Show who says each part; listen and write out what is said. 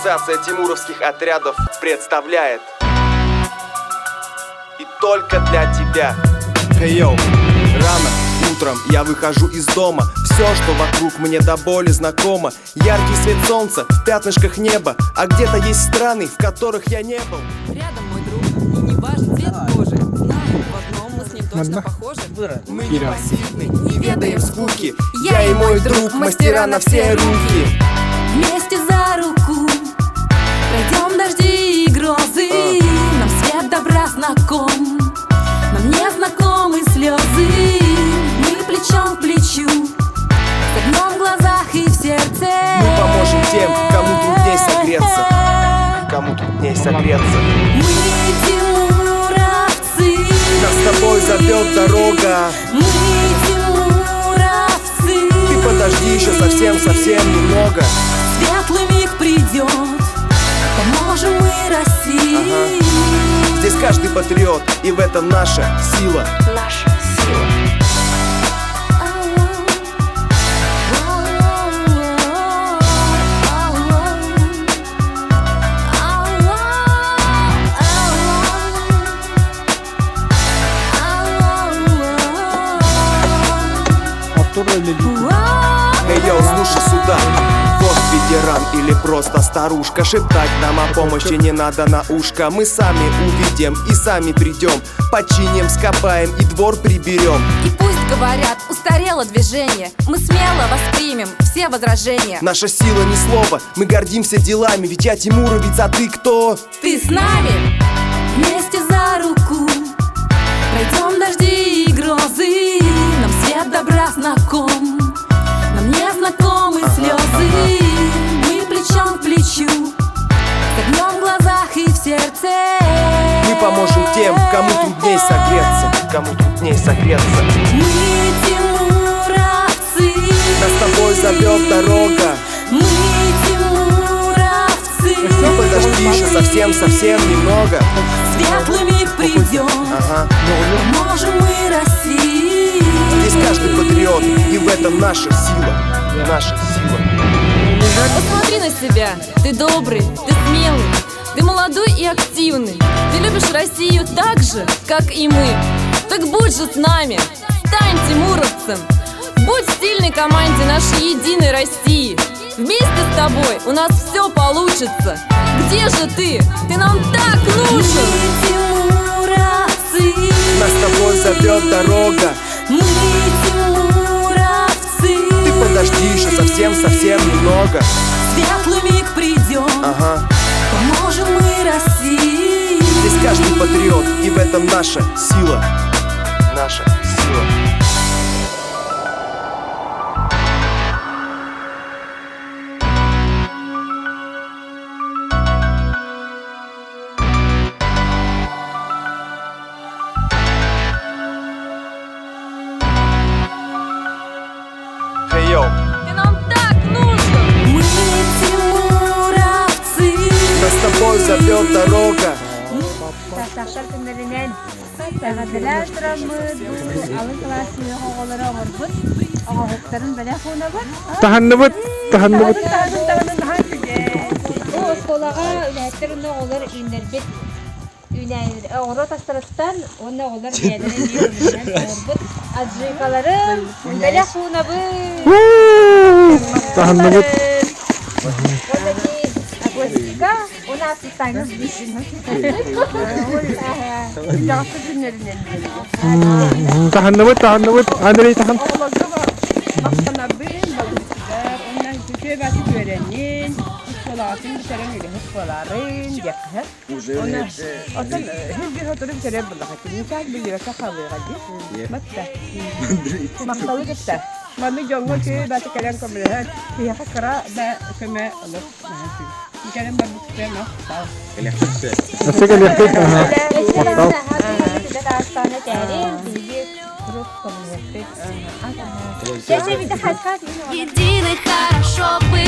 Speaker 1: Ассоциация тимуровских отрядов представляет «И только для тебя». Hey, yo. Рано утром я выхожу из дома. Все, что вокруг мне до боли знакомо. Яркий свет солнца в пятнышках неба. А где-то есть страны, в которых я не был.
Speaker 2: Рядом мой друг, и не важен цвет кожи. Знаем, в одном мы с ним точно похожи.
Speaker 1: Мы не пассивны, не ведаем скуки. Я и мой друг, мастера на все руки.
Speaker 2: Вместе за руку пройдем дожди и грозы. Нам свет добра знаком, нам не знакомы слезы. Мы плечом к плечу, с огнем в глазах и в сердце.
Speaker 1: Мы поможем тем, кому трудней согреться. Кому трудней согреться.
Speaker 2: Мы тимуровцы.
Speaker 1: Нас с тобой зовет дорога.
Speaker 2: Мы тимуровцы.
Speaker 1: Ты подожди еще совсем немного.
Speaker 2: Светлый миг придет, поможем мы России.
Speaker 1: Здесь каждый патриот, и в этом наша сила. Наша сила. Эй, йоу, слушай сюда. Вот ветеран или просто старушка. Шептать нам о помощи не надо на ушко. Мы сами увидим и сами придем. Починим, скопаем и двор приберем.
Speaker 2: И пусть говорят, устарело движение, мы смело воспримем все возражения.
Speaker 1: Наша сила не слово, мы гордимся делами. Ведь я тимуровец, а ты кто?
Speaker 2: Ты с нами, вместе за руку пройдем дожди и грозы. Нам свет добра знаком, нам не знакомы слезы. Мы плечом к плечу, с огнем в глазах и в сердце.
Speaker 1: Мы поможем тем, кому трудней согреться. Кому трудней согреться.
Speaker 2: Мы тимуровцы.
Speaker 1: Нас с тобой зовет дорога.
Speaker 2: Мы тимуровцы.
Speaker 1: Подожди еще совсем немного.
Speaker 2: Светлый миг придет, поможем мы России.
Speaker 1: Здесь каждый патриот, и в этом наша сила. Наша сила.
Speaker 2: Посмотри на себя, ты добрый, ты смелый, ты молодой и активный. Ты любишь Россию так же, как и мы. Так будь же с нами, стань тимуровцем. Будь в сильной команде нашей единой России. Вместе с тобой у нас все получится. Где же ты? Ты нам так нужен. Мы тимуровцы.
Speaker 1: Нас с тобой зовет дорога.
Speaker 2: Мы тимуровцы.
Speaker 1: Ты подожди еще совсем немного.
Speaker 2: Светлый миг придет, поможем мы России.
Speaker 1: Здесь каждый патриот, и в этом наша сила. Наша сила. Hey, yo.
Speaker 2: Ты нам так нужен. Мы тимуровцы.
Speaker 1: Нас с тобой зовет дорога.
Speaker 3: Taşlar günlerinden tağadiler duramız. Bu alın klasını oğullara vurgut. Ağalıkların böyle hona var.
Speaker 4: Tahanlıbıt.
Speaker 3: Tahannın daha güzel. O skolağa üniversitenin oğulları indirdik. Oğru tasarıttan onun oğulları gelene diyor. Vurgut. Azrikaların böyle hona var.
Speaker 4: Tahanlıbıt.
Speaker 3: Oradaki Agustika, onu asistayınız düşün. Sıcaklı günlerinden biri.
Speaker 4: Tahanlıbıt. Andrei tahan.
Speaker 3: Baksana bir balıkçılar, ondan köye batıp öğrenin. Uçkolatın bir tane öyle uçkoların yakı. Ondan hızlı oturup şöyle bırakın. Nikah bir lira kalıyor hadi. Batta. Maksalı gitti. Mami jongo köye batıp gelen komünler. Kıyaka kara da köme olur. Mungkin bagus banget, tahu.
Speaker 4: Nasıl geliyorduk?
Speaker 3: Mesela kita hastane dari di grup komunitas. Jadi kita khas-khas.
Speaker 2: Единый хорошо бы